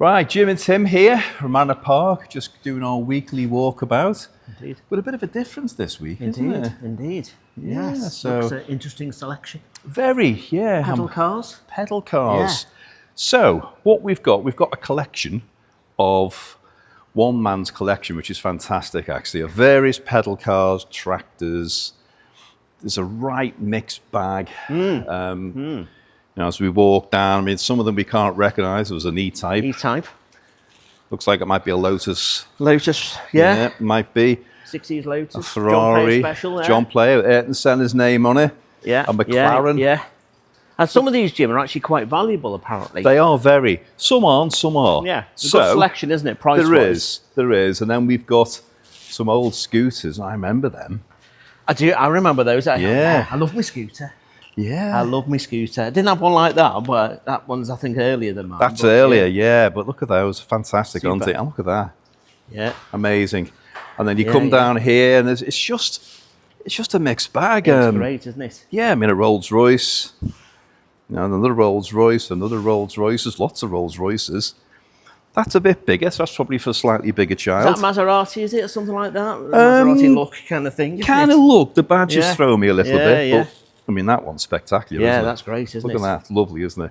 Right, Jim and Tim here from Manor Park, just doing our weekly walkabout. Indeed. But a bit of a difference this week, Indeed, isn't it? indeed. Yeah, Yes, so looks an interesting selection. very, yeah. Pedal cars? Pedal cars. Yeah. So, what we've got a collection of one man's collection, which is fantastic actually, of various pedal cars, tractors. There's a right mixed bag. You know, as we walk down, I mean, some of them we can't recognise. There was an E-Type. E-Type. Looks like it might be a Lotus. Lotus, yeah. Might be. 60s Lotus. A Ferrari. John Player special there. John Player, Ayrton Senna's name on it. Yeah. A McLaren. Yeah. And some of these, Jim, are actually quite valuable, apparently. They are very. Some aren't, some are. Yeah. It's a So, good selection, isn't it, price-wise? There is. And then we've got some old scooters. I remember them. I do. I remember those. Yeah. I love my scooter. Yeah. I love my scooter. I didn't have one like that, but that one's, I think, earlier than mine. That's but, earlier, yeah. But look at those. Fantastic, Super. aren't they? And look at that. Yeah. Amazing. And then you come down here and it's just a mixed bag. It's great, isn't it? Yeah, I mean, a Rolls-Royce. You know, another Rolls-Royce, another Rolls-Royce. There's lots of Rolls-Royces. That's a bit bigger, so that's probably for a slightly bigger child. Is that Maserati, is it, or something like that? Maserati look kind of thing, Kind of look. The badges throw me a little bit. Yeah. But, I mean, that one's spectacular, Yeah, isn't it? that's great, isn't it? Look at that. Lovely, isn't it?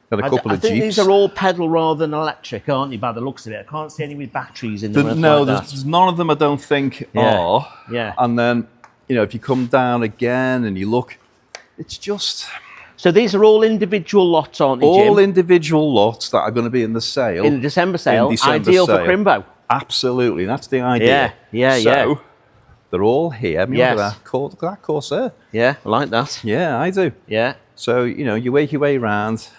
Got a couple I of think Jeeps. these are all pedal rather than electric, aren't they, by the looks of it? I can't see any with batteries in them. No, like there's none of them I don't think are. Yeah. And then, you know, if you come down again and you look, it's just... So these are all individual lots, aren't they, Jim? All individual lots that are going to be in the sale. In the December sale. December Ideal sale. for Crimbo. Absolutely, that's the idea. Yeah. They're all here. I mean, Yes. look at that Corsair. Yeah, I like that. Yeah, I do. Yeah. So, you know, you make your way around,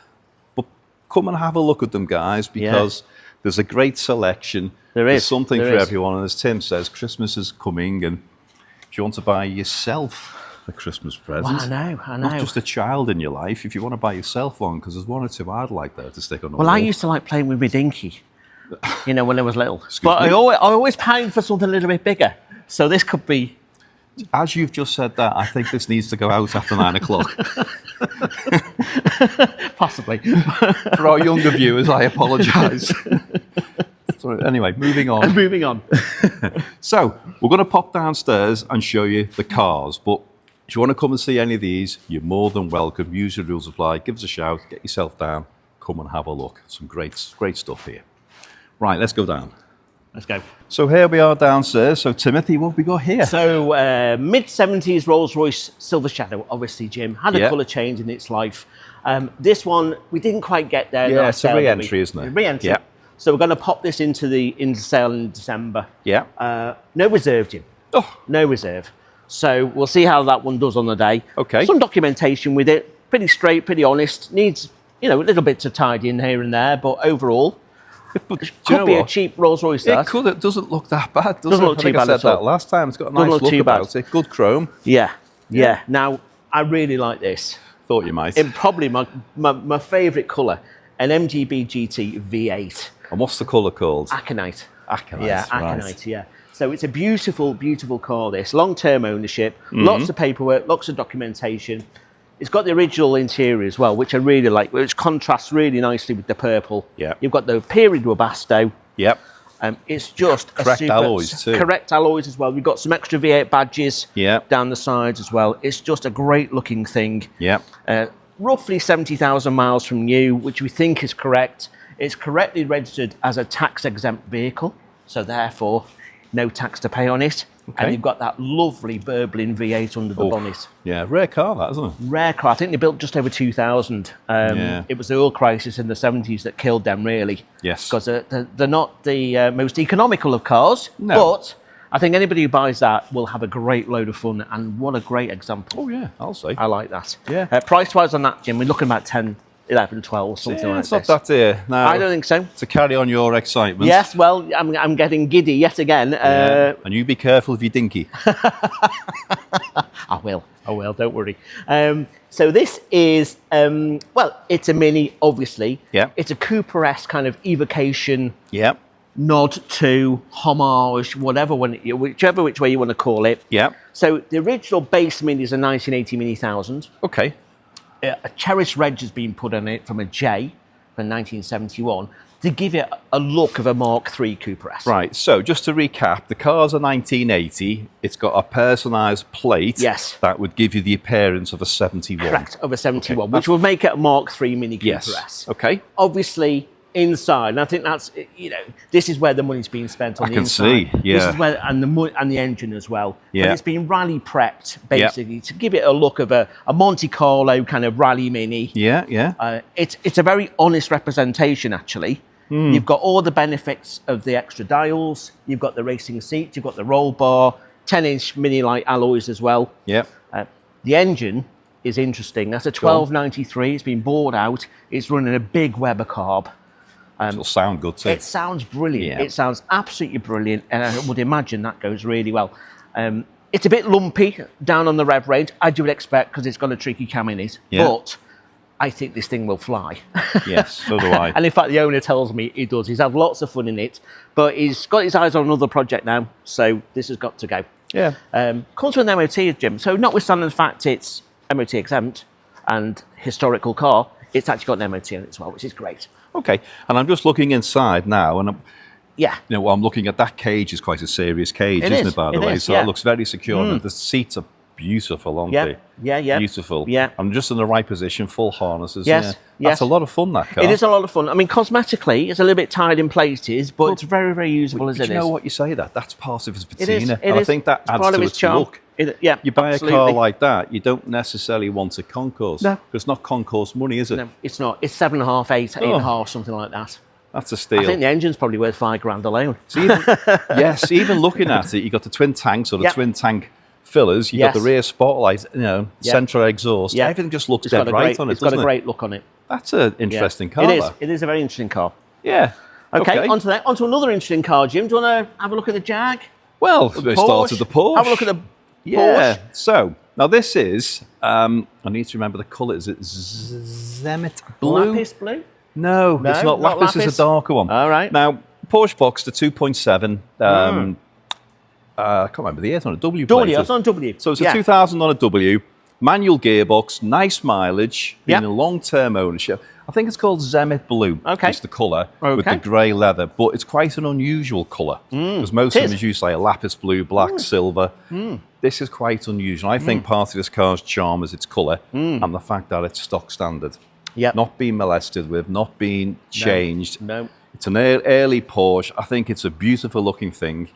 but come and have a look at them, guys, because there's a great selection. There's something for everyone. And as Tim says, Christmas is coming, and if you want to buy yourself a Christmas present, Well, I know. not just a child in your life, if you want to buy yourself one, because there's one or two I'd like there to stick on the Well, wall. I used to like playing with my dinky, you know, when I was little. Excuse But me? I always paying for something a little bit bigger. So this could be... As you've just said that, I think this needs to go out after 9 o'clock. Possibly. For our younger viewers, I apologise. Anyway, moving on. Moving on. So, we're going to pop downstairs and show you the cars, but if you want to come and see any of these, you're more than welcome. Use the rules apply. Give us a shout. Get yourself down. Come and have a look. Some great stuff here. Right, let's go down. Let's go. So here we are downstairs. So Timothy, what have we got here? So mid-70s Rolls-Royce Silver Shadow, obviously, Jim. Had a colour change in its life. This one, we didn't quite get there. Yeah, it's a re-entry, isn't it? Re-entry. Yeah. So we're going to pop this into sale in December. Yeah. No reserve, Jim. Oh. No reserve. So we'll see how that one does on the day. Okay. Some documentation with it. Pretty straight, pretty honest. Needs, you know, a little bit to tidy in here and there, but overall... Could be a cheap Rolls-Royce. It could. It doesn't look that bad. Doesn't look too bad I said at all. that last time. It's got a nice look about it. Good chrome. Yeah. Now, I really like this. Thought you might. It probably my favourite colour, an MGB GT V8. And what's the colour called? Aconite. Aconite. Yeah, right. Aconite. Yeah. So it's a beautiful, beautiful car. This long-term ownership, lots of paperwork, lots of documentation. It's got the original interior as well, which I really like, which contrasts really nicely with the purple. Yeah. You've got the period Webasto. Yep. It's just correct alloys too. Correct alloys as well. We've got some extra V8 badges down the sides as well. It's just a great looking thing. Yep. Roughly 70,000 miles from new, which we think is correct. It's correctly registered as a tax-exempt vehicle, so therefore no tax to pay on it. Okay. And you've got that lovely Berblin V8 under the bonnet. Yeah, rare car that, isn't it? Rare car. I think they built just over 2,000. It was the oil crisis in the 70s that killed them, really. Yes. Because they're not the most economical of cars, No. but I think anybody who buys that will have a great load of fun, and what a great example. Oh, yeah, I'll say. I like that. Yeah. Price-wise on that, Jim, we're looking about 10, 11, 12, something like it's this. not that dear. No, I don't think so. To carry on your excitement. Yes, well, I'm getting giddy yet again. And you be careful of your dinky. I will, don't worry. So this is, well, it's a Mini, obviously. Yeah. It's a Cooper-esque kind of evocation Yep. nod to, homage, whatever, whichever which way you want to call it. Yep. So the original base Mini is a 1980 Mini 1000. Okay. A cherished reg has been put on it from a J from 1971. to give it a look of a Mark III Cooper S. Right, so just to recap, the car's a 1980. It's got a personalised plate that would give you the appearance of a 71. Correct, of a 71, which would make it a Mark III Mini Cooper S. Okay. Obviously, inside, and I think that's, you know, this is where the money's being spent on the inside. I can see, This is where, and the engine as well. Yeah. And it's been rally prepped, basically, to give it a look of a Monte Carlo kind of rally Mini. Yeah, yeah. It's a very honest representation, actually. You've got all the benefits of the extra dials. You've got the racing seats. You've got the roll bar, 10-inch Mini Light alloys as well. Yeah. The engine is interesting. That's a 1293. It's been bored out. It's running a big Weber carb. It'll sound good too. It sounds brilliant. Yeah. It sounds absolutely brilliant, and I would imagine that goes really well. It's a bit lumpy down on the rev range, as you would expect, because it's got a tricky cam in it. Yeah. But I think this thing will fly. Yes, so do I. And in fact, the owner tells me he does. He's had lots of fun in it, but he's got his eyes on another project now, so this has got to go. Yeah. Comes with an MOT, Jim. So notwithstanding the fact it's MOT exempt and historical car, it's actually got an MOT on it as well, which is great. Okay, and I'm just looking inside now, and you know, I'm looking at that cage. Is quite a serious cage, isn't it? By the way, so it looks very secure. And the seats are beautiful, aren't they? Yeah. Beautiful. Yeah. I'm just in the right position, full harnesses. Yes. Yeah. That's a lot of fun, that car. It is a lot of fun. I mean, cosmetically, it's a little bit tied in places, but it's very, very usable as it is. You know what, you say that? That's part of its patina. It is. And I think that adds to its look. You buy a car like that, you don't necessarily want a concourse. No. It's not concourse money, is it? No, it's not. It's 7.5, 8.5, something like that. That's a steal. I think the engine's probably worth £5,000 alone. So even looking at it, you've got the twin tanks or the twin tank fillers, you've got the rear spotlight, you know, central exhaust. Everything just looks dead right on it, It's got a great look on it. That's an interesting car. It is. It is a very interesting car. Yeah. Okay, onto another interesting car, Jim. Do you want to have a look at the Jag? Well, we started the Porsche. Have a look at the Yeah. Porsche. So now this is, I need to remember the colour. Is it Zenith Blue? Lapis Blue? No, it's not. Lapis is a darker one. All right. Now, Porsche Boxster 2.7. I can't remember the year. It's on a W plate. It's on W. So it's a 2000 on a W. Manual gearbox, nice mileage, been in long-term ownership. I think it's called Zenith Blue. Okay. It's the colour with the grey leather, but it's quite an unusual colour because most of them, as you say, are lapis blue, black, silver. This is quite unusual. I think part of this car's charm is its colour and the fact that it's stock standard. Not being molested with, not being changed. No. It's an early Porsche. I think it's a beautiful looking thing.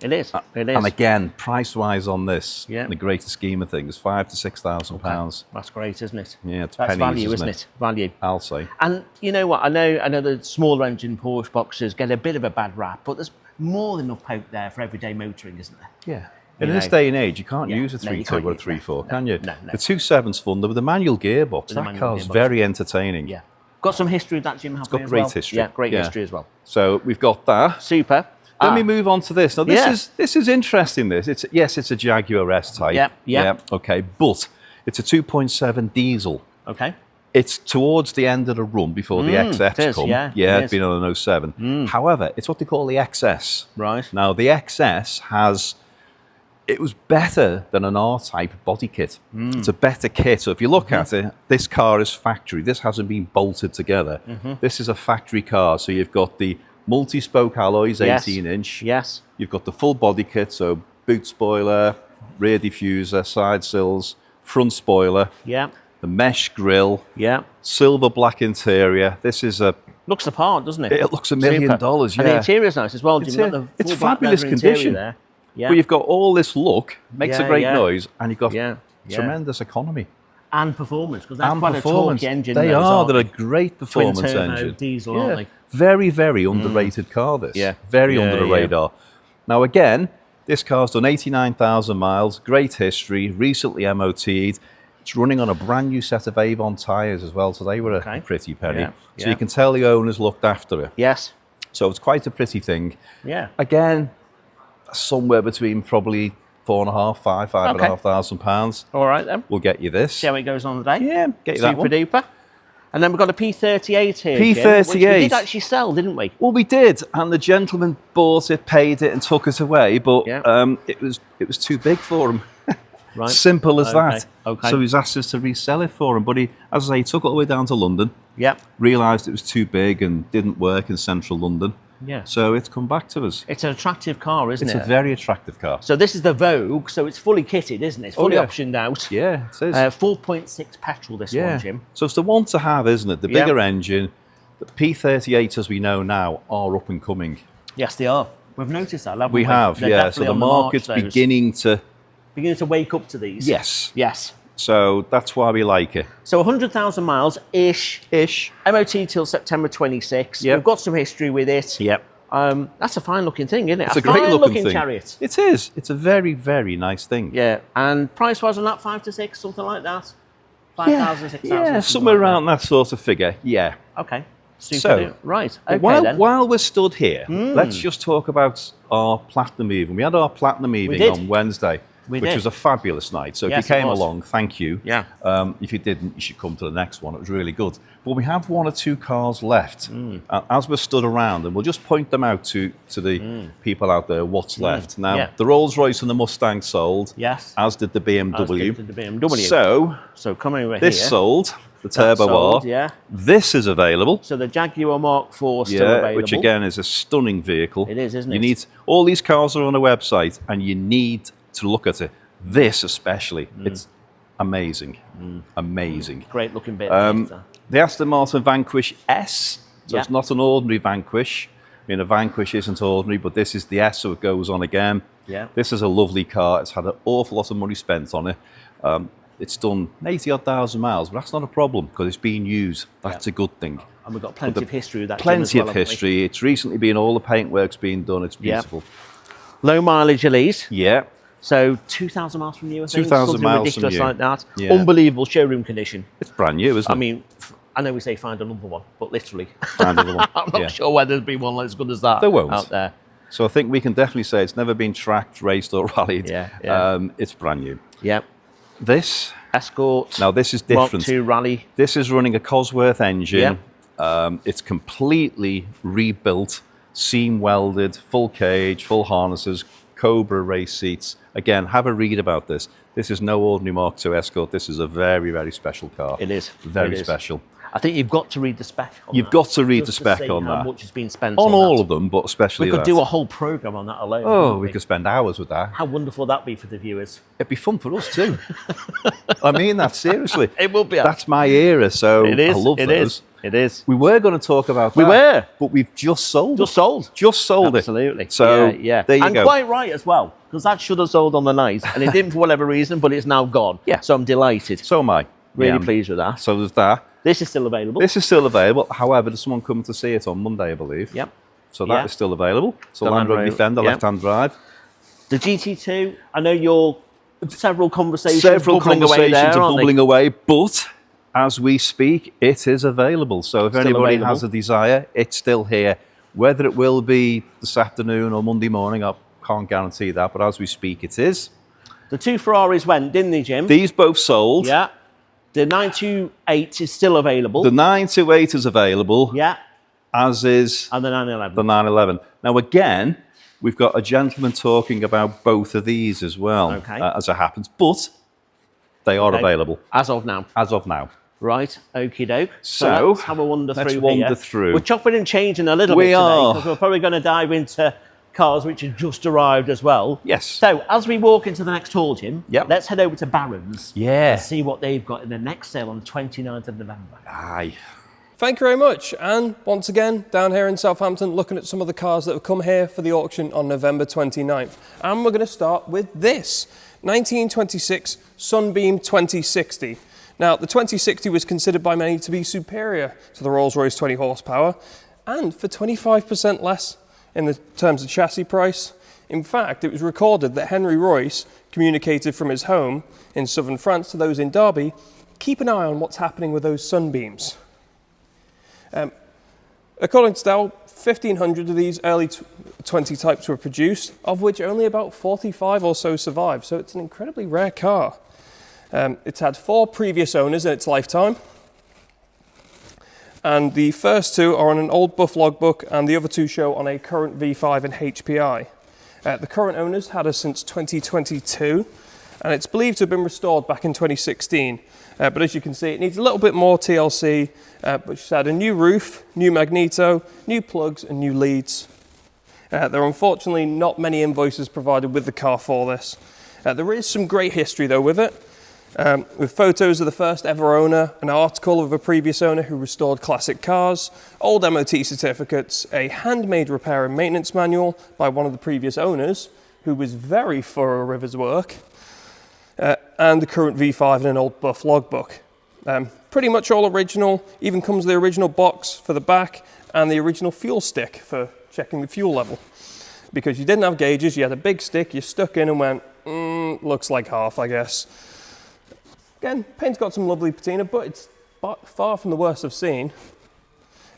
It is. It is. And again, price-wise on this, in the greater scheme of things, £5,000 to £6,000. That's great, isn't it? Yeah, it's That's pennies, value, isn't it? Value. I'll say. And you know what? I know the smaller engine Porsche Boxsters get a bit of a bad rap, but there's more than enough out there for everyday motoring, isn't there? Yeah. In this day and age, you can't use a 3.2 or a 3.4, can you? No. The 2.7's fun, with the manual gearbox, that car's very entertaining. Yeah. Got some history of that, Jim? It's got great history. Yeah, great history as well. So we've got that. Super. Let me move on to this. Now, this is interesting. It's a Jaguar S-Type. Yeah. Okay, but it's a 2.7 diesel. Okay. It's towards the end of the run before the XFs come. It's been on an 07. However, it's what they call the XS. Right. Now, the XS it was better than an R-Type body kit. It's a better kit. So if you look at it, this car is factory. This hasn't been bolted together. This is a factory car. So you've got the multi-spoke alloys, 18-inch. Yes. You've got the full body kit, so boot spoiler, rear diffuser, side sills, front spoiler. Yeah. The mesh grille. Yeah. Silver black interior. This is a... Looks the part, doesn't it? It looks $1 million, yeah. And the interior's nice as well. It's fabulous condition. There. Yeah. But you've got all this look, makes a great noise, and you've got tremendous economy. And performance, because that's quite a torquey engine. They're a great performance engine. Diesel, aren't they? Very, very underrated car, this. Very under the radar. Now, again, this car's done 89,000 miles, great history, recently MOT'd. It's running on a brand new set of Avon tyres as well, so they were a pretty penny. So you can tell the owners looked after it. Yes. So it's quite a pretty thing. Yeah. Again, somewhere between probably £4,500–5,500. All right, then. We'll get you this. See how it goes on today. Yeah, get you that one. Super duper. And then we've got a P38 here. P38. Which we did actually sell, didn't we? Well, we did, and the gentleman bought it, paid it, and took it away. But it was too big for him. Right. Simple as that. Okay. So he's asked us to resell it for him. But he, as I say, he took it all the way down to London. Yep. Realised it was too big and didn't work in central London. Yeah. So it's come back to us. It's an attractive car, isn't it? It's a very attractive car. So this is the Vogue, so it's fully kitted, isn't it? It's fully optioned out. Yeah, it is. 4.6 petrol, this one, Jim. So it's the one to have, isn't it? The bigger engine. The P38, as we know now, are up and coming. Yes, they are. We've noticed that, haven't we? We have, yeah. So the market's beginning to wake up to these. Yes. Yes. So that's why we like it. So 100,000 miles ish. MOT till September 26. Yep. We've got some history with it. Yep. That's a fine looking thing, isn't it? It's a great looking thing. Chariot. It is. It's a very, very nice thing. Yeah. And price wise on that, 5 to 6, something like that. 5,000, 6,000. Yeah, somewhere around that sort of figure. Yeah. Okay. Super. So, right. Okay, while we're stood here, let's just talk about our Platinum Evening. We had our Platinum Evening on Wednesday, which was a fabulous night. So if you came along, thank you. Yeah. If you didn't, you should come to the next one. It was really good. But we have 1 or 2 cars left. As we're stood around, and we'll just point them out to the people out there, what's left. Now, the Rolls-Royce and the Mustang sold. Yes. As did the BMW. As did the BMW. So coming over here. This sold. The Turbo R. Yeah. This is available. So the Jaguar Mark IV still available. Which again is a stunning vehicle. It is, isn't it? You need all these cars are on a website, and you need to look at it. This especially, it's amazing, amazing. Great looking bit. The Aston Martin Vanquish S. So it's not an ordinary Vanquish. I mean, a Vanquish isn't ordinary, but this is the S, so it goes on again. Yeah. This is a lovely car. It's had an awful lot of money spent on it. It's done 80-odd thousand miles, but that's not a problem because it's being used. That's a good thing. And we've got plenty of history with that. Plenty of history. It's recently been, all the paintwork's been done. It's beautiful. Low mileage Elise. Yeah. So 2,000 miles from you, I think. 2,000 miles ridiculous from you. like that. Yeah. Unbelievable showroom condition. It's brand new, isn't it? I mean, I know we say find another one, but literally. Find another one. I'm not sure whether there'll be one as good as that There won't. out there. So I think we can definitely say it's never been tracked, raced or rallied. Yeah. It's brand new. Yep. This. Escort. Now this is different. Mark II Rally. This is running a Cosworth engine. Yep. It's completely rebuilt, seam welded, full cage, full harnesses, Cobra race seats. Again, have a read about this. This is no ordinary Mark II Escort. This is a very, very special car. It is. Very special. I think you've got to read the spec on You've that, got to read the just spec see on how that. much has been spent on that. all of them, but especially we could that. do a whole programme on that alone. Oh, we could spend hours with that. How wonderful would that be for the viewers? It'd be fun for us too. I mean that seriously. It will be. That's my era, so It is. I love those. It is. We were going to talk about that. We were. But we've just sold Just sold. Just sold Absolutely. it. So yeah. there you and go. quite right as well, because that should have sold on the night, and it didn't for whatever reason, but it's now gone. Yeah. So I'm delighted. So am I. Really pleased with that. So there's that. This is still available. This is still available. However, there's someone coming to see it on Monday, I believe. Yep. So that is still available. So The Land Rover Rover, Defender, left-hand drive. The GT2, I know you're several conversations Are bubbling away, but as we speak, it is available. So if anybody has a desire, it's still here. Whether it will be this afternoon or Monday morning, I can't guarantee that, but as we speak, it is. The 2 Ferraris went, didn't they, Jim? These both sold. Yeah. The 928 is still available. The 928 is available. Yeah. As is and the 911. The 911. Now, again, we've got a gentleman talking about both of these as well, as it happens, but they are available. As of now. As of now. Right, okie doke. So let's have a wander through. We're chopping and changing a little bit today, because we're probably going to dive into cars which have just arrived as well. Yes. So as we walk into the next hall, Jim, let's head over to Barron's. Yeah. And see what they've got in the next sale on the 29th of November. Aye. Thank you very much. And once again, down here in Southampton, looking at some of the cars that have come here for the auction on November 29th. And we're going to start with this 1926 Sunbeam 2060. Now, the 2060 was considered by many to be superior to the Rolls-Royce 20 horsepower, and for 25% less in the terms of chassis price. In fact, it was recorded that Henry Royce communicated from his home in southern France to those in Derby, keep an eye on what's happening with those Sunbeams. According to Dow, 1,500 of these early 20 types were produced, of which only about 45 or so survived, so it's an incredibly rare car. It's had 4 previous owners in its lifetime, and the first 2 are on an old Buff logbook, and the other 2 show on a current V5 and HPI. The current owners had her since 2022, and it's believed to have been restored back in 2016. But as you can see, it needs a little bit more TLC, but she's had a new roof, new magneto, new plugs and new leads. There are unfortunately not many invoices provided with the car for this. There is some great history though with it, with photos of the first ever owner, an article of a previous owner who restored classic cars, old MOT certificates, a handmade repair and maintenance manual by one of the previous owners who was very thorough with his work, and the current V5 and an old buff logbook. Pretty much all original, even comes with the original box for the back and the original fuel stick for checking the fuel level. Because you didn't have gauges, you had a big stick, you stuck in and went, looks like half, I guess. Again, paint's got some lovely patina, but it's far from the worst I've seen.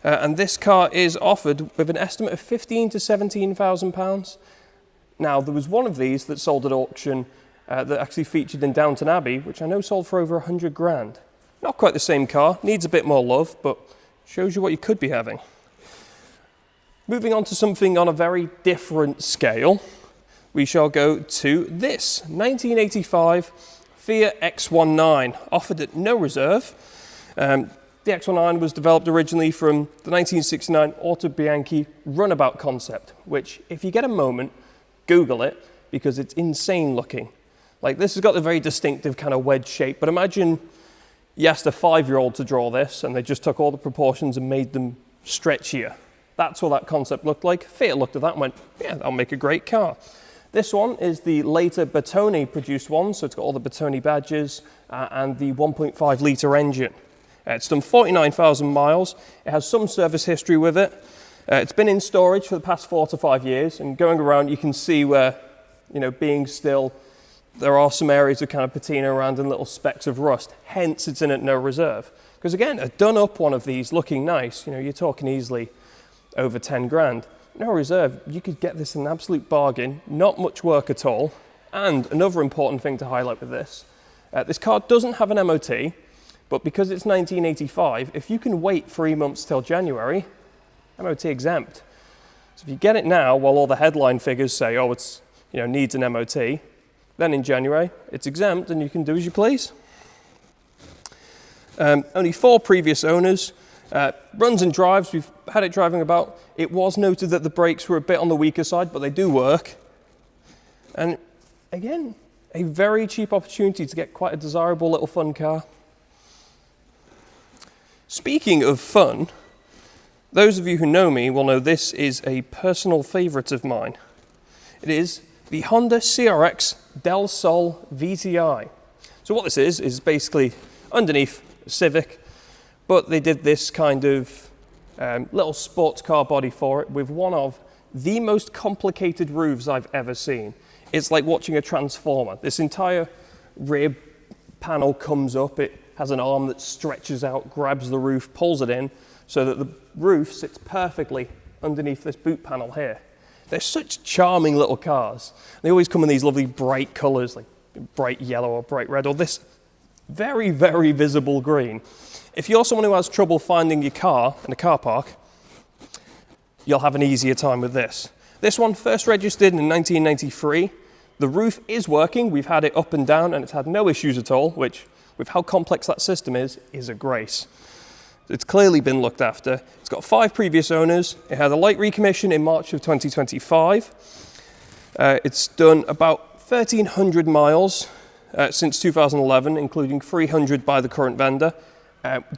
And this car is offered with an estimate of £15,000 to £17,000. Now, there was one of these that sold at auction that actually featured in Downton Abbey, which I know sold for over 100 grand. Not quite the same car, needs a bit more love, but shows you what you could be having. Moving on to something on a very different scale, we shall go to this 1985 Fiat X1 offered at no reserve. The X1 was developed originally from the 1969 Auto Bianchi runabout concept, which if you get a moment, Google it, because it's insane looking. Like, this has got a very distinctive kind of wedge shape, but imagine you asked a 5-year-old to draw this and they just took all the proportions and made them stretchier. That's what that concept looked like. Fiat looked at that and went, yeah, that'll make a great car. This one is the later Bertone produced one, so it's got all the Bertone badges and the 1.5 litre engine. It's done 49,000 miles. It has some service history with it. It's been in storage for the past 4 to 5 years, and going around you can see where, being still, there are some areas of kind of patina around and little specks of rust, hence it's in at no reserve. Because again, a done up one of these looking nice, you're talking easily over 10 grand. No reserve, you could get this in an absolute bargain, not much work at all. And another important thing to highlight with this car doesn't have an MOT, but because it's 1985, if you can wait 3 months till January, MOT exempt. So if you get it now, while all the headline figures say, oh, it's, needs an MOT, then in January, it's exempt and you can do as you please. Only 4 previous owners. Runs and drives, we've had it driving about. It was noted that the brakes were a bit on the weaker side, but they do work. And again, a very cheap opportunity to get quite a desirable little fun car. Speaking of fun, those of you who know me will know this is a personal favourite of mine. It is the Honda CRX Del Sol VTI. So what this is basically underneath a Civic, but they did this kind of little sports car body for it with one of the most complicated roofs I've ever seen. It's like watching a transformer. This entire rear panel comes up, it has an arm that stretches out, grabs the roof, pulls it in, so that the roof sits perfectly underneath this boot panel here. They're such charming little cars. They always come in these lovely bright colours, like bright yellow or bright red, or this very, very visible green. If you're someone who has trouble finding your car in a car park, you'll have an easier time with this. This one first registered in 1993. The roof is working. We've had it up and down and it's had no issues at all, which with how complex that system is a grace. It's clearly been looked after. It's got 5 previous owners. It had a light recommission in March of 2025. It's done about 1,300 miles since 2011, including 300 by the current vendor.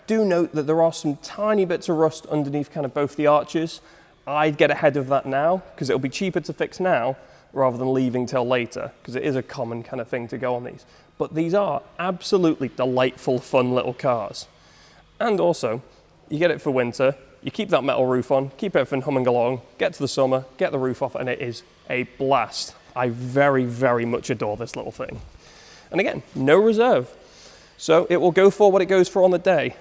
Do note that there are some tiny bits of rust underneath kind of both the arches. I'd get ahead of that now because it'll be cheaper to fix now rather than leaving till later, because it is a common kind of thing to go on these. But these are absolutely delightful, fun little cars. And also, you get it for winter, you keep that metal roof on, keep everything humming along, get to the summer, get the roof off, and it is a blast. I very, very much adore this little thing. And again, no reserve. So it will go for what it goes for on the day.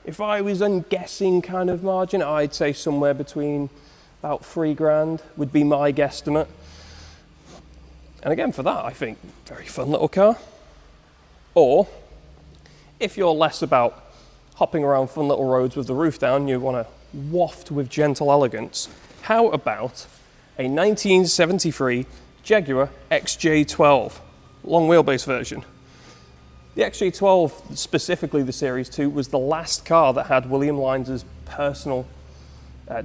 If I was on guessing kind of margin, I'd say somewhere between about 3 grand would be my guesstimate. And again, for that, I think, very fun little car. Or, if you're less about hopping around fun little roads with the roof down, you want to waft with gentle elegance, how about a 1973 Jaguar XJ12? long wheelbase version. The XJ12, specifically the Series 2, was the last car that had William Lyons' personal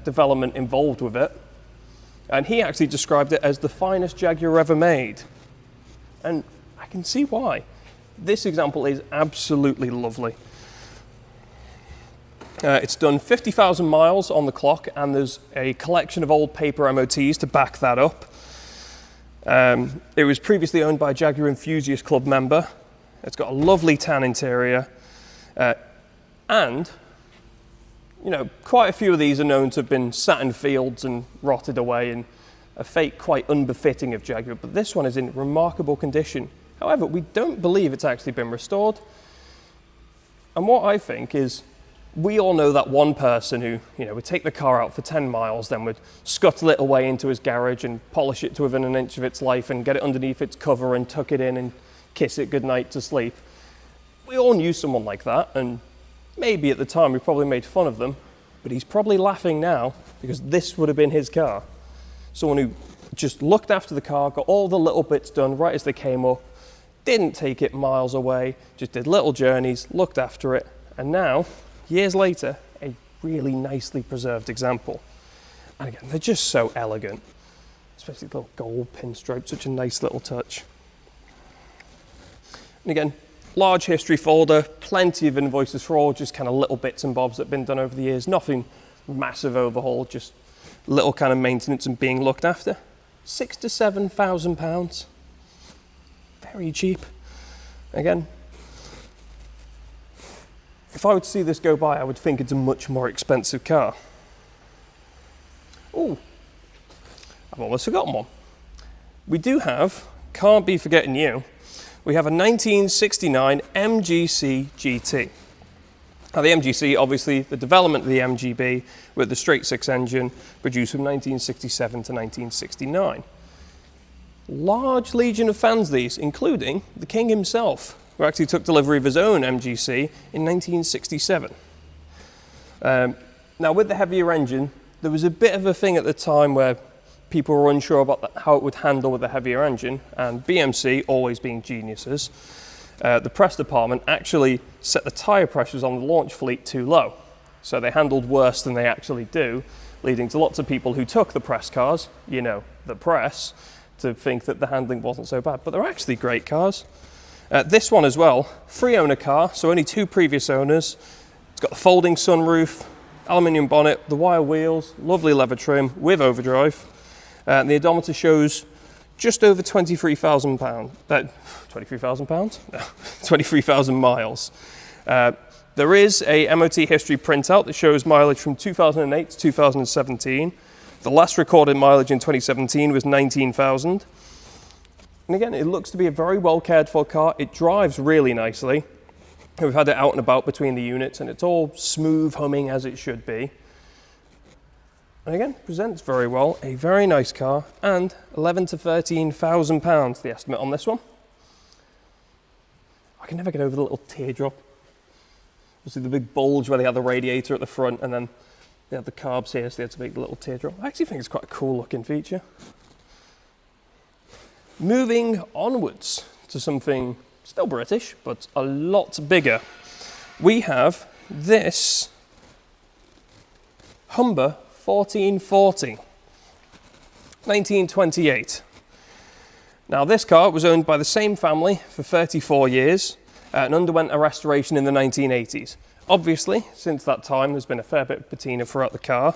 development involved with it. And he actually described it as the finest Jaguar ever made. And I can see why. This example is absolutely lovely. It's done 50,000 miles on the clock, and there's a collection of old paper MOTs to back that up. It was previously owned by a Jaguar Enthusiast Club member. It's got a lovely tan interior, and you know, quite a few of these are known to have been sat in fields and rotted away, and a fate quite unbefitting of Jaguar, but this one is in remarkable condition. However, we don't believe it's actually been restored. And what I think is, we all know that one person who, you know, would take the car out for 10 miles, then would scuttle it away into his garage and polish it to within an inch of its life and get it underneath its cover and tuck it in and kiss it goodnight to sleep. We all knew someone like that, and maybe at the time we probably made fun of them, but he's probably laughing now because this would have been his car. Someone who just looked after the car, got all the little bits done right as they came up, didn't take it miles away, just did little journeys, looked after it, and now, years later, a really nicely preserved example. And again, they're just so elegant, especially the little gold pinstripe, such a nice little touch. And again, large history folder, plenty of invoices for all just kind of little bits and bobs that have been done over the years. Nothing massive overhaul, just little kind of maintenance and being looked after. £6,000 to £7,000. Very cheap. Again, if I were to see this go by, I would think it's a much more expensive car. Oh, I've almost forgotten one. We do have, can't be forgetting you, we have a 1969 MGC GT. Now the MGC, obviously the development of the MGB with the straight six engine, produced from 1967 to 1969. Large legion of fans these, including the King himself, who actually took delivery of his own MGC in 1967. Now with the heavier engine, there was a bit of a thing at the time where people were unsure about how it would handle with a heavier engine, and BMC, always being geniuses, the press department actually set the tyre pressures on the launch fleet too low. So they handled worse than they actually do, leading to lots of people who took the press cars, you know, the press, to think that the handling wasn't so bad. But they're actually great cars. This one as well, free owner car, so only 2 previous owners. It's got the folding sunroof, aluminium bonnet, the wire wheels, lovely leather trim with overdrive. And the odometer shows just over £23,000. £23,000? No, 23,000 miles. There is a MOT history printout that shows mileage from 2008 to 2017. The last recorded mileage in 2017 was 19,000. And again, it looks to be a very well cared for car. It drives really nicely. We've had it out and about between the units, and it's all smooth humming as it should be. And again, presents very well, a very nice car, and £11,000 to £13,000, the estimate on this one. I can never get over the little teardrop. Obviously the big bulge where they had the radiator at the front, and then they had the carbs here, so they had to make the little teardrop. I actually think it's quite a cool looking feature. Moving onwards to something still British, but a lot bigger. We have this Humber 1440, 1928. Now this car was owned by the same family for 34 years and underwent a restoration in the 1980s. Obviously, since that time, there's been a fair bit of patina throughout the car.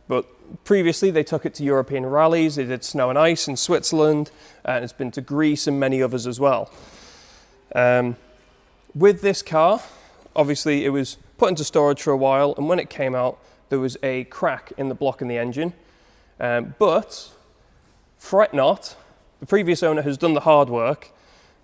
But previously, they took it to European rallies, they did snow and ice in Switzerland, and it's been to Greece and many others as well. With this car, obviously, it was put into storage for a while, and when it came out, there was a crack in the block in the engine. But fret not, the previous owner has done the hard work.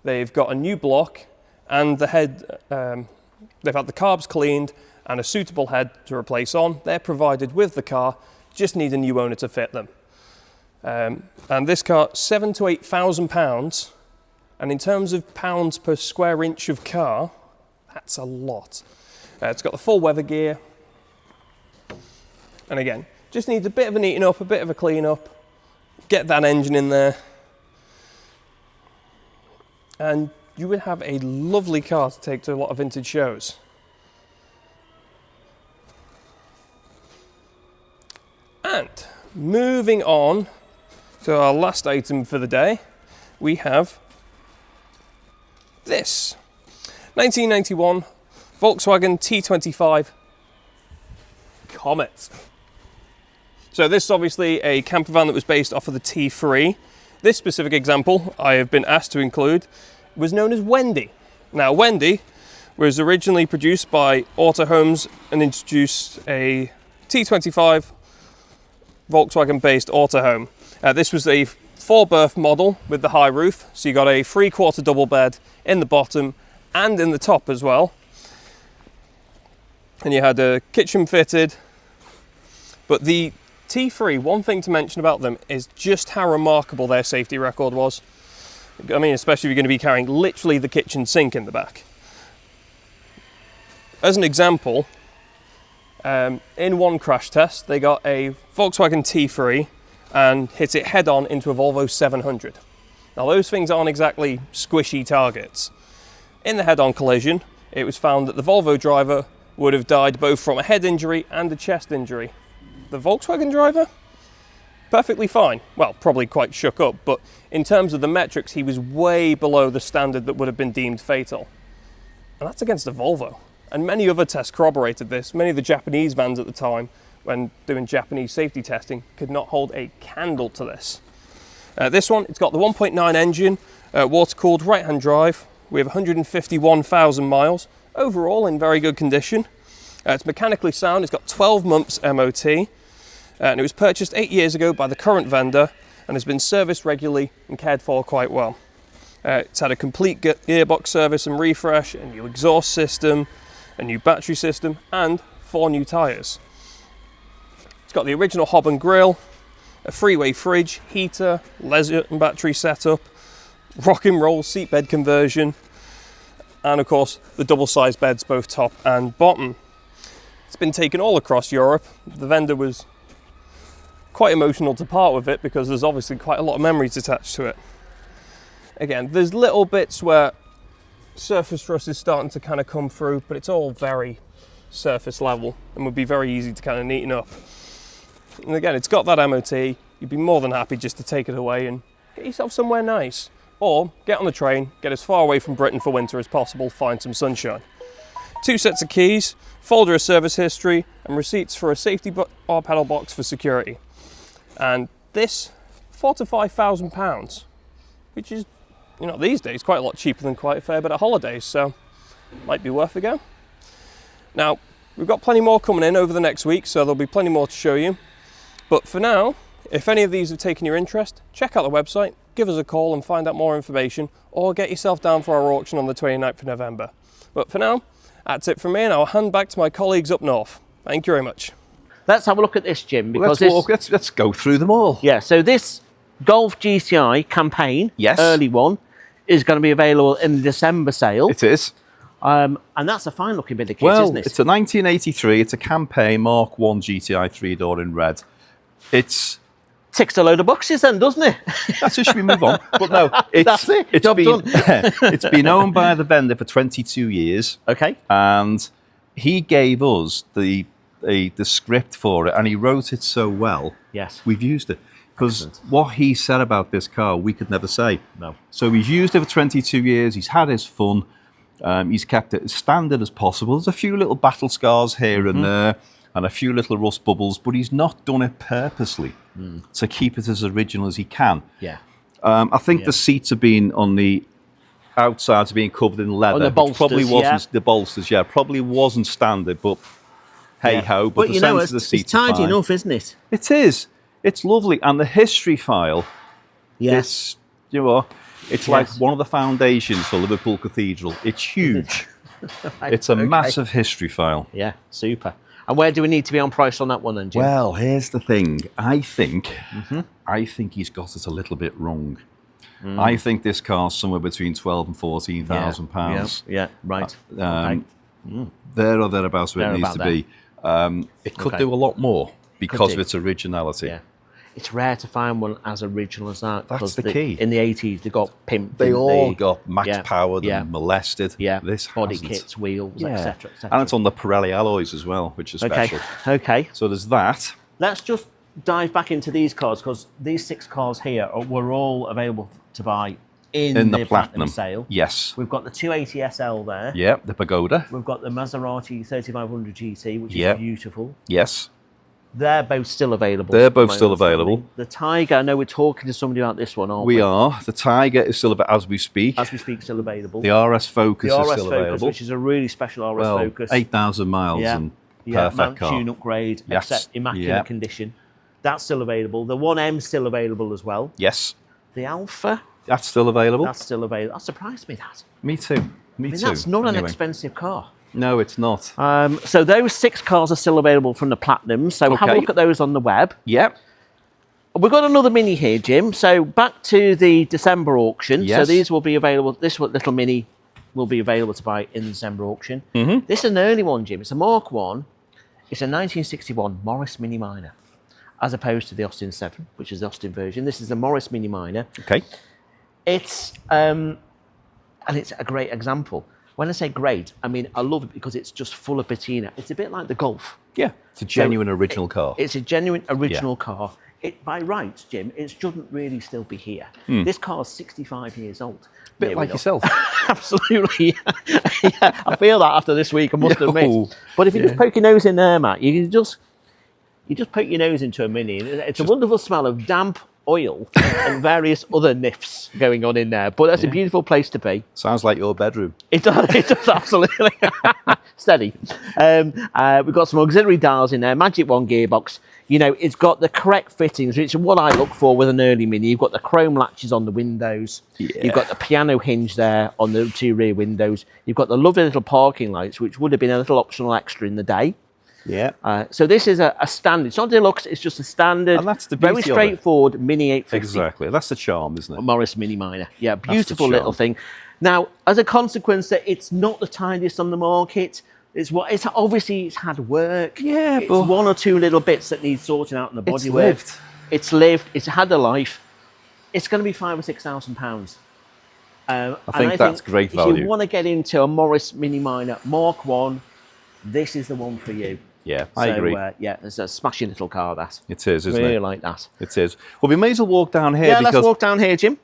They've got a new block, and the head, they've had the carbs cleaned and a suitable head to replace on. They're provided with the car, just need a new owner to fit them. And this car, £7,000 to £8,000, and in terms of pounds per square inch of car, that's a lot. It's got the full weather gear, and again, just needs a bit of an eating up, a bit of a clean up, get that engine in there. and you would have a lovely car to take to a lot of vintage shows. And moving on to our last item for the day, we have this 1991 Volkswagen T25 Komet. So this is obviously a campervan that was based off of the T3. This specific example I have been asked to include was known as Wendy. Now Wendy was originally produced by Autohomes and introduced a T25 Volkswagen based Autohome. This was a 4-berth model with the high roof, so you got a 3/4 double bed in the bottom and in the top as well. And you had a kitchen fitted. But the T3, one thing to mention about them is just how remarkable their safety record was. I mean, especially if you're going to be carrying literally the kitchen sink in the back. As an example, in one crash test, they got a Volkswagen T3 and hit it head on into a Volvo 700. Now those things aren't exactly squishy targets. In the head-on collision, it was found that the Volvo driver would have died both from a head injury and a chest injury. The Volkswagen driver, perfectly fine. Well, probably quite shook up, but in terms of the metrics, he was way below the standard that would have been deemed fatal. And that's against a Volvo. And many other tests corroborated this. Many of the Japanese vans at the time, when doing Japanese safety testing, could not hold a candle to this. This one, it's got the 1.9 engine, water-cooled right-hand drive with 151,000 miles, overall in very good condition. It's mechanically sound, it's got 12 months MOT, and it was purchased 8 years ago by the current vendor and has been serviced regularly and cared for quite well. It's had a complete gearbox service and refresh, a new exhaust system, a new battery system, and 4 new tyres. It's got the original hob and grille, a freeway fridge, heater, leisure and battery setup, rock and roll seatbed conversion, and of course the double-sized beds both top and bottom. It's been taken all across Europe. The vendor was quite emotional to part with it because there's obviously quite a lot of memories attached to it. Again, there's little bits where surface rust is starting to kind of come through, but it's all very surface level and would be very easy to kind of neaten up. And again, it's got that MOT. You'd be more than happy just to take it away and get yourself somewhere nice. Or get on the train, get as far away from Britain for winter as possible, find some sunshine. 2 sets of keys, folder of service history, and receipts for a safety bar pedal box for security. And this, £4,000 to £5,000, which is, you know, these days quite a lot cheaper than quite a fair bit of holidays, so might be worth a go. Now, we've got plenty more coming in over the next week, so there'll be plenty more to show you. But for now, if any of these have taken your interest, check out the website, give us a call and find out more information, or get yourself down for our auction on the 29th of November. But for now, that's it from me, and I'll hand back to my colleagues up north. Thank you very much. Let's have a look at this, Jim, because let's go through them all. Yeah, so this Golf GTI campaign, yes, early one, is going to be available in the December sale. It is. And that's a fine looking bit of kit, isn't it? It's a 1983, it's a campaign Mark 1 GTI 3-door in red. It's ticks a load of boxes then, doesn't it? That's it, should we move on? But no, that's it. It's Job been, done. It's been owned by the vendor for 22 years. Okay. And he gave us the script for it, and he wrote it so well. Yes. We've used it. Because what he said about this car, we could never say. No. So he's used it for 22 years, he's had his fun, he's kept it as standard as possible. There's a few little battle scars here and there, and a few little rust bubbles, but he's not done it purposely to keep it as original as he can. Yeah. I think the seats have been on the outsides, being covered in leather. On the bolsters, probably wasn't the bolsters, probably wasn't standard, but hey ho. But the sense of the seats it's tidy are fine. enough, isn't it? It is. It's lovely, and the history file. Yes. It's like one of the foundations for Liverpool Cathedral. It's huge. It's a massive history file. Yeah, super. And where do we need to be on price on that one then, Jim? Well, here's the thing. I think he's got it a little bit wrong. I think this car's somewhere between £12,000 and £14,000. Yeah, right. There or thereabouts where it needs to be. It could do a lot more because of its originality. Yeah. It's rare to find one as original as that. That's the key. In the 80s, they got pimped. They all got max powered yeah. and molested. Yeah, this body hasn't. kits, wheels, etc. And it's on the Pirelli alloys as well, which is special. Okay. So there's that. Let's just dive back into these cars, because these 6 cars here were all available to buy in the Platinum sale. Yes. We've got the 280 SL there. Yeah, the Pagoda. We've got the Maserati 3500 GT, which is beautiful. Yes. They're both still available. They're both still available. The Tiger, I know we're talking to somebody about this one, aren't we? We are. The Tiger is still available as we speak. As we speak, still available. The RS Focus is still available. Which is a really special RS Focus. 8,000 miles and perfect car. Tune upgrade, except immaculate condition. That's still available. The 1M still available as well. Yes. The Alpha. That's still available. That's still available. That surprised me, that. Me too. Me too. That's not an expensive car. No, it's not. So those 6 cars are still available from the Platinum. So have a look at those on the web. Yep. We've got another Mini here, Jim. So back to the December auction. Yes. So these will be available. This little Mini will be available to buy in the December auction. This is an early one, Jim. It's a Mark 1. It's a 1961 Morris Mini Minor, as opposed to the Austin 7, which is the Austin version. This is the Morris Mini Minor. Okay. It's and it's a great example. When I say great, I mean I love it because it's just full of patina. It's a bit like the Golf. Yeah, it's a genuine original car. It's a genuine original car. It, by rights, Jim, it shouldn't really still be here. This car's 65 years old. Bit like yourself. Absolutely. I feel that after this week, I must admit. But if you just poke your nose in there, Matt, you just poke your nose into a Mini. It's a wonderful smell of damp oil and various other nifs going on in there. But that's a beautiful place to be. Sounds like your bedroom. It does absolutely. Steady. We've got some auxiliary dials in there, Magic 1 gearbox. You know, it's got the correct fittings, which is what I look for with an early Mini. You've got the chrome latches on the windows. You've got the piano hinge there on the 2 rear windows. You've got the lovely little parking lights, which would have been a little optional extra in the day. Yeah. So this is a standard. It's not deluxe. It's just a standard, and that's the very straightforward Mini 850. Exactly. That's the charm, isn't it? Morris Mini Minor. Yeah, beautiful little thing. Now, as a consequence, that it's not the tidiest on the market. It's obviously it's had work. Yeah, it's but 1 or 2 little bits that need sorting out in the bodywork. lived. It's lived. It's had a life. It's going to be £5,000 or £6,000. I think that's great value. If you want to get into a Morris Mini Minor Mark 1, this is the one for you. Yeah, I agree. Yeah, it's a smashing little car, that. It is, isn't it? Really like that. It is. Well, we may as well walk down here. Yeah, because let's walk down here, Jim.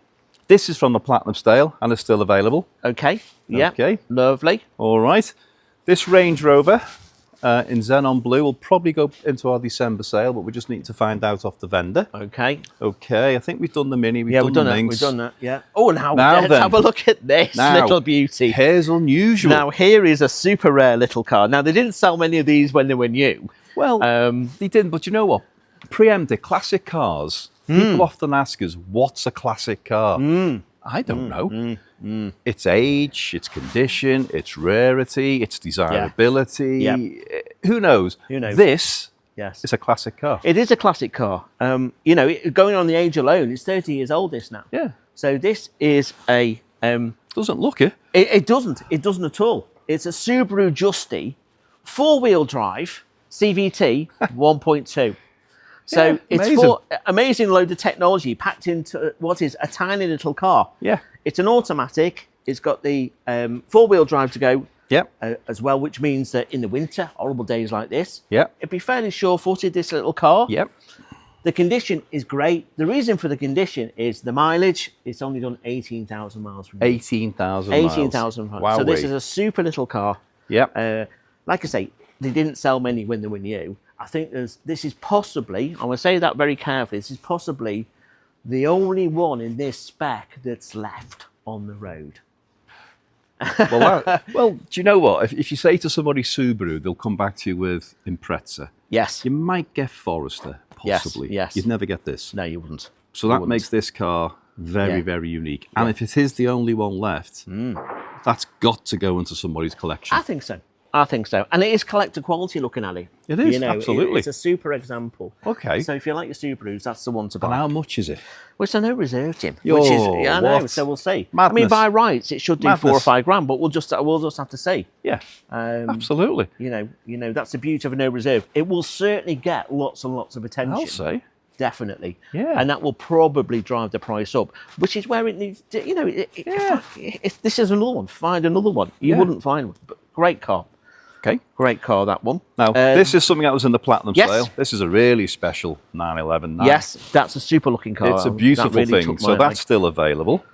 This is from the Platinum Style and is still available. Okay. Yeah. Okay. Lovely. All right. This Range Rover in Xenon Blue will probably go into our December sale, but we just need to find out off the vendor. Okay. Okay. I think we've done the Mini. We've done the Minx. We've done that. Yeah. Oh, now let's then, have a look at this little beauty. Here's unusual. Now, here is a super rare little car. Now, they didn't sell many of these when they were new. Well, they didn't, but you know what? Preempted classic cars. People often ask us, what's a classic car? I don't know. Its age, its condition, its rarity, its desirability. Yeah. Who knows? Who knows? This is a classic car. It is a classic car. You know, going on the age alone, it's 30 years old, this now. Yeah. So this is a... doesn't look it. It doesn't. It doesn't at all. It's a Subaru Justy, 4-wheel drive, CVT 1.2. So it's for amazing load of technology packed into what is a tiny little car. Yeah. It's an automatic. It's got the 4-wheel drive to go as well, which means that in the winter, horrible days like this, it'd be fairly sure-footed, this little car. Yep. The condition is great. The reason for the condition is the mileage. It's only done 18,000 miles. 18,000 miles. 18,000 miles. Wow. So this is a super little car. Yep. Like I say, they didn't sell many when they were new. I think this is possibly, I want to say that very carefully, this is possibly the only one in this spec that's left on the road. Well, do you know what? If you say to somebody Subaru, they'll come back to you with Impreza. Yes. You might get Forester, possibly. Yes. You'd never get this. No, you wouldn't. So that makes this car very, very unique. And if it is the only one left, that's got to go into somebody's collection. I think so. I think so. And it is collector quality looking at it. It is, you know, absolutely. It's a super example. Okay. So if you like your Subarus, that's the one to buy. And how much is it? Well, it's a no reserve, Jim. Yo, which is, I know, what? so we'll see. Madness. I mean, by rights, it should do Madness. 4 or 5 grand, but we'll just have to see. Yeah, absolutely. You know, that's the beauty of a no reserve. It will certainly get lots and lots of attention. I'll say. definitely. Yeah. And that will probably drive the price up, which is where it needs to, you know, this is another one. Find another one. You wouldn't find one. But great car. Okay. Great car, that one. Now, this is something that was in the Platinum yes. sale. This is a really special 911. Yes, that's a super looking car. It's a beautiful thing. So that's still available.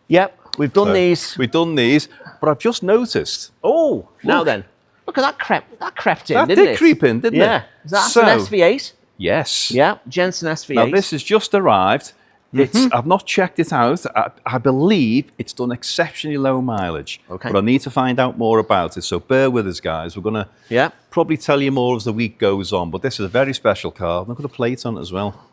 Yep, we've done these. We've done these, but I've just noticed. Oh, now then. Look at that crept in, that didn't it? That did creep in, didn't it? Yeah. That's an SV8. Yes. Yeah, Jenson SV8. Now, this has just arrived. I've not checked it out. I believe it's done exceptionally low mileage. Okay. But I need to find out more about it. So bear with us, guys. We're going to probably tell you more as the week goes on. But this is a very special car. Look at the plate on it as well.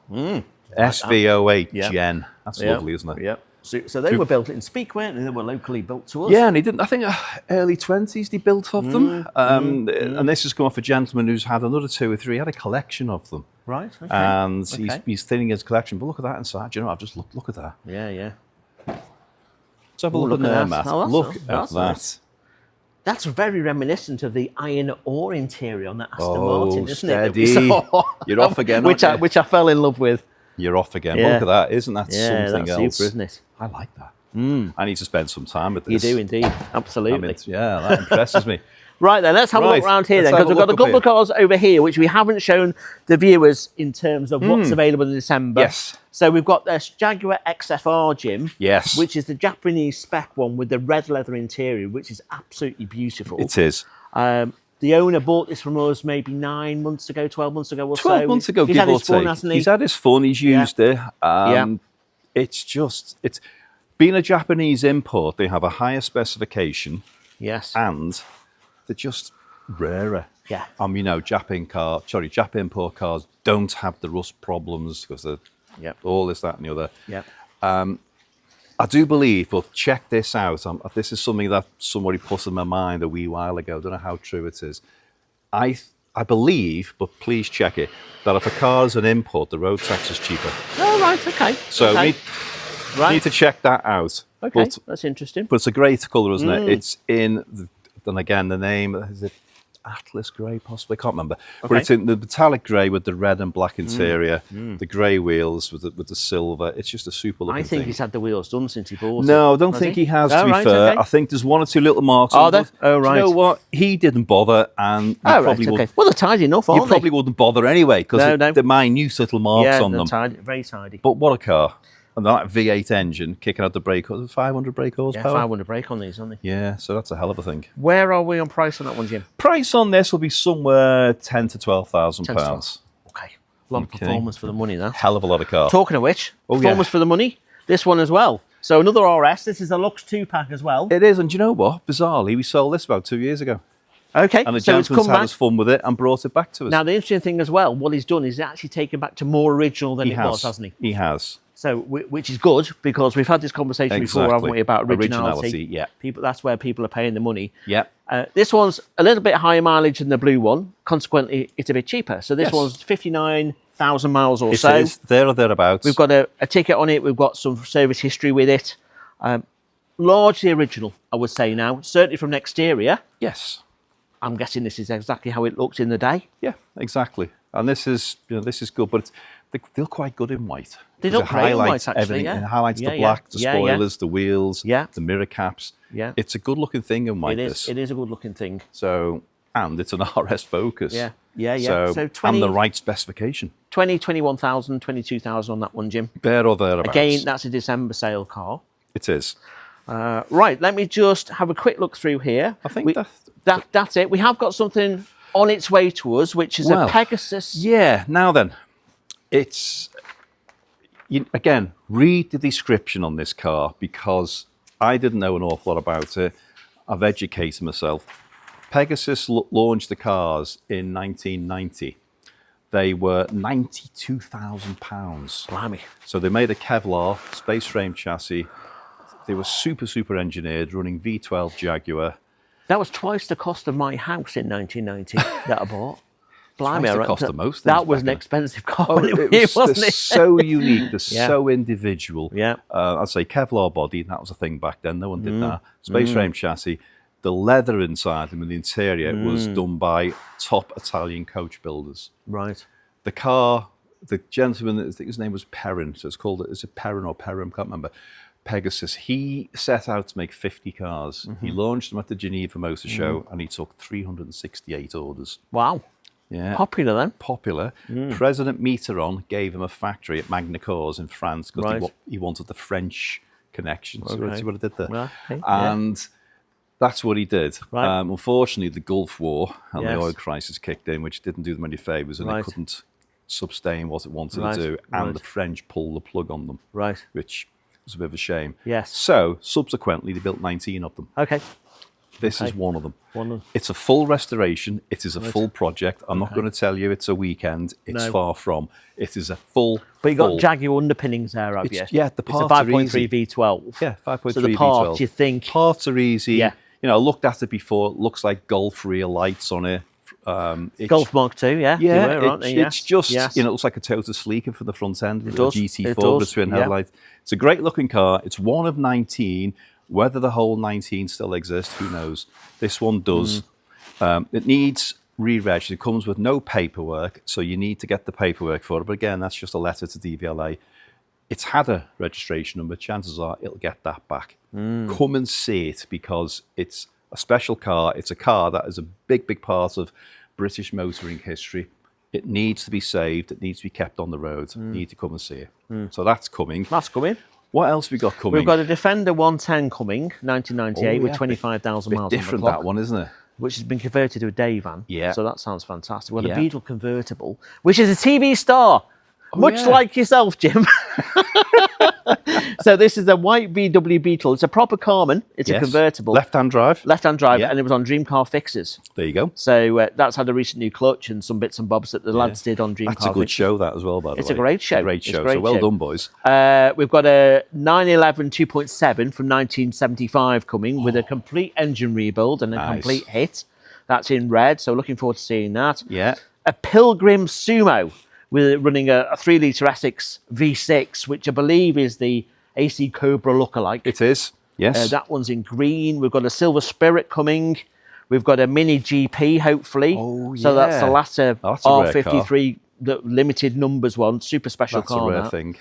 SV8 Gen. That's lovely, isn't it? Yeah. So they were built in Speak, weren't they? They were locally built to us. Yeah, and he didn't. I think early 20s they built of them. And this has come off a gentleman who's had another 2 or 3. He had a collection of them. Right. Okay. And he's thinning his collection. But look at that inside. Do you know? I've just look at that. Yeah, yeah. Let's have a look at there, Matt. Look at that. Nice. That's very reminiscent of the iron ore interior on that Aston Martin, isn't it? You're off again, which I fell in love with. You're off again. Yeah. Look at that. Isn't that something that's else? super, isn't it? I like that. I need to spend some time with this. You do indeed. Absolutely. I mean, yeah, that impresses me. Right then, let's have a look around here then, because we've got a couple of cars over here which we haven't shown the viewers in terms of what's available in December. Yes. So we've got this Jaguar XFR, Jim. Yes. Which is the Japanese spec one with the red leather interior, which is absolutely beautiful. It is. The owner bought this from us maybe 9 months ago, 12 months ago or 12 months ago, give or take. He's had his fun, he's used it. It's being a Japanese import, they have a higher specification. Yes. And they're just rarer. Yeah. You know, Jap import cars don't have the rust problems because they're all this, that, and the other. Yep. I do believe, but check this out. This is something that somebody put in my mind a wee while ago. I don't know how true it is. I believe, but please check it, that if a car is an import, the road tax is cheaper. Oh, right, okay. So need to check that out. Okay, that's interesting. But it's a great colour, isn't it? It's in, then again, the name, is it Atlas grey possibly? I can't remember. Okay. But it's in the metallic grey with the red and black interior, the grey wheels with the silver. It's just a super looking thing. I think he's had the wheels done since he bought it. No, I don't think he has, to be fair. Okay. I think there's 1 or 2 little marks on them. Oh, right. You know what? He didn't bother, and probably okay. Well, they're tidy enough, aren't they? You probably wouldn't bother anyway, because they're minute little marks on them. Tidy, very tidy. But what a car. And that V8 engine kicking out the brake, 500 brake horsepower? Yeah, 500 brake on these, aren't they? Yeah, so that's a hell of a thing. Where are we on price on that one, Jim? Price on this will be somewhere £10,000 to £12,000. Okay. A lot of performance for the money, that. Hell of a lot of car. Talking of which, performance for the money, this one as well. So another RS, this is a Lux 2-pack as well. It is, and do you know what? Bizarrely, we sold this about 2 years ago. Okay, and the gentleman's had his fun with it and brought it back to us. Now, the interesting thing as well, what he's done is actually taken back to more original than it was, hasn't he? He has. So, which is good, because we've had this conversation before, haven't we, about originality. Yeah. That's where people are paying the money. Yeah. This one's a little bit higher mileage than the blue one. Consequently, it's a bit cheaper. So this one's 59,000 miles or so. It is, there or thereabouts. We've got a ticket on it. We've got some service history with it. Largely original, I would say now. Certainly from the exterior. Yes. I'm guessing this is exactly how it looks in the day. Yeah, exactly. And this is good, but they look quite good in white. They look great in white, actually. Everything. It highlights the black, the spoilers, the wheels, the mirror caps. Yeah. It's a good looking thing in white. It is a good looking thing. So, and it's an RS Focus. Yeah. So 20, and the right specification. 21,000, 22,000 on that one, Jim. There or thereabouts. Again, that's a December sale car. It is. Right, let me just have a quick look through here. I think that's it. We have got something on its way to us, which is a Pegasus. Yeah, now then, it's... again, read the description on this car, because I didn't know an awful lot about it. I've educated myself. Pegasus launched the cars in 1990. They were £92,000. Blimey. So they made a Kevlar space frame chassis. They were super engineered, running V12 Jaguar. That was twice the cost of my house in 1990 that I bought. Blimey, twice the cost of most things. That was an expensive car, wasn't it? They're so unique, they're so individual. Yeah. I'd say Kevlar body, that was a thing back then, no one did that. Space frame chassis. The leather inside them and the interior was done by top Italian coach builders. Right. The car the gentleman, I think his name was Perrin, so it's called, is it Perrin or Perrin? I can't remember. Pegasus. He set out to make 50 cars. He launched them at the Geneva Motor Show, and he took 368 orders. Wow. Yeah. Popular then. Popular. President Mitterrand gave him a factory at Magna Cors in France because he wanted the French connection. So see what I did there? Well, okay. And that's what he did. Right. Unfortunately, the Gulf War and the oil crisis kicked in, which didn't do them any favours, and they couldn't sustain what it wanted to do. And the French pulled the plug on them, which was a bit of a shame. Yes. So, subsequently, they built 19 of them. Okay. This is one of them. It's a full restoration. It is a full project. I'm not going to tell you it's a weekend. It's far from. It is a full. But you got Jaguar underpinnings there, have you? Yeah, the parts are easy. It's a 5.3 V12. Yeah, 5.3 So the parts, you think? Parts are easy. Yeah. You know, I looked at it before. It looks like Golf rear lights on it. Golf Mark II, yeah. Yeah, it's just, you know, it looks like a Toyota Sleeker for the front end. It does. GT4 with twin headlights. It's a great looking car. It's one of 19. Whether the whole 19 still exists, who knows? This one does. It needs re-reg. It comes with no paperwork, so you need to get the paperwork for it. But again, that's just a letter to DVLA. It's had a registration number. Chances are it'll get that back. Come and see it, because it's a special car. It's a car that is a big, big part of British motoring history. It needs to be saved. It needs to be kept on the road. You need to come and see it. So that's coming. That's coming. What else we got coming? We've got a Defender 110 coming, 1998, with 25,000 miles on the different, clock. that one, isn't it? Which has been converted to a day van. Yeah. So that sounds fantastic. Well, a Beetle convertible, which is a TV star, much like yourself, Jim. So this is a white VW Beetle. It's a proper Carman. It's a convertible. Left-hand drive. Left-hand drive, and it was on Dream Car Fixes. There you go. So that's had a recent new clutch and some bits and bobs that the lads did on Dream Car Fixes. That's a good show, that, as well, by the way. It's a great show. It's a great show. So well done, boys. We've got a 911 2.7 from 1975 coming with a complete engine rebuild and a complete hit. That's in red, so looking forward to seeing that. Yeah. A Pilgrim Sumo with running a 3-litre Essex V6, which I believe is the AC Cobra lookalike. It is, yes. That one's in green. We've got a Silver Spirit coming. We've got a Mini GP, hopefully. Oh, yeah. So that's the latter R53, the limited numbers one, super special car. That's a rare thing.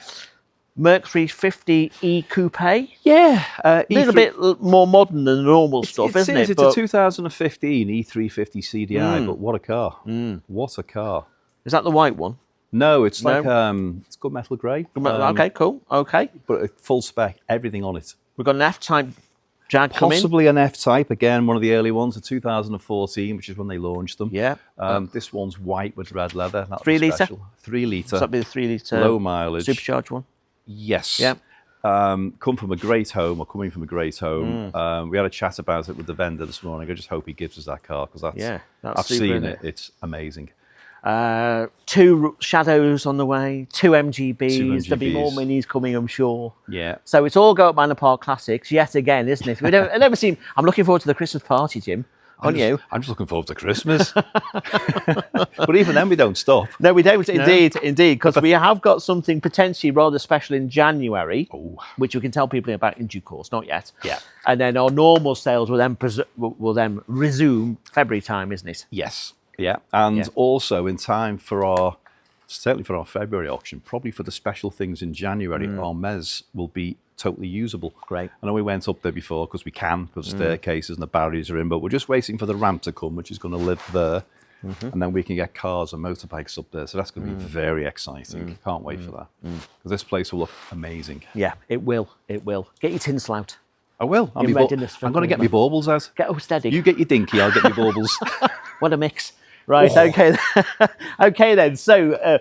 Merc 350 E Coupe. Yeah. A little bit more modern than the normal stuff, isn't it? It's a 2015 E350 CDI, but what a car. What a car. Is that the white one? No, it's like, it's good metal grey. Okay, cool. Okay. But a full spec, everything on it. We've got an F-Type Jag coming. Possibly an F-Type, again, one of the early ones, a 2014, which is when they launched them. Yeah. This one's white with red leather. 3 litre? 3 litre. So that'd be the 3 litre. Low mileage. Supercharged one? Yes. Yeah. Come from a great home, or coming from a great home. We had a chat about it with the vendor this morning. I just hope he gives us that car, because I've seen it. It's amazing. 2 Shadows on the way, 2 MGBs. There'll be more Minis coming, I'm sure. Yeah. So it's all go at Manor Park Classics yet again, isn't it? I've never seen. I'm looking forward to the Christmas party, Jim. Aren't you? I'm just looking forward to Christmas. But even then, we don't stop. No, we don't. Indeed, because we have got something potentially rather special in January, which we can tell people about in due course. Not yet. Yeah. And then our normal sales will then resume February time, isn't it? Yes. Yeah. And also in time for certainly for our February auction, probably for the special things in January, our mez will be totally usable. Great. I know we went up there before because we can, because the staircases and the barriers are in, but we're just waiting for the ramp to come, which is going to live there. And then we can get cars and motorbikes up there. So that's going to be very exciting. Can't wait for that. Because this place will look amazing. Yeah, it will. It will. Get your tinsel out. I will. I'm going to get my baubles out. Get steady. You get your dinky, I'll get your baubles. What a mix. Right, okay. Okay then. So,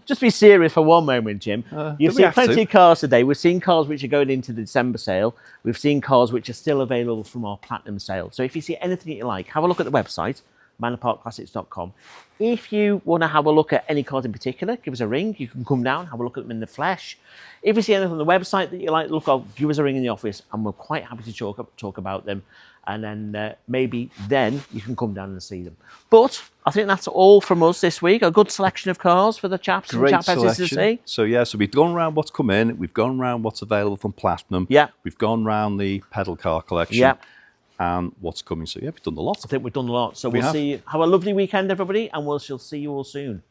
just be serious for one moment, Jim. You've seen plenty of cars today. We've seen cars which are going into the December sale. We've seen cars which are still available from our Platinum sale. So if you see anything that you like, have a look at the website, manorparkclassics.com. If you want to have a look at any cars in particular, give us a ring. You can come down, have a look at them in the flesh. If you see anything on the website that you like the look of, give us a ring in the office, and we're quite happy to talk about them. And then maybe then you can come down and see them. But I think that's all from us this week. A good selection of cars for the chaps and chapesses to see. So we've gone around what's come in. We've gone around what's available from Platinum. Yeah. We've gone around the pedal car collection. Yeah. And what's coming. So we've done a lot. I think we've done a lot. So we'll see you. Have a lovely weekend, everybody, and we'll see you all soon.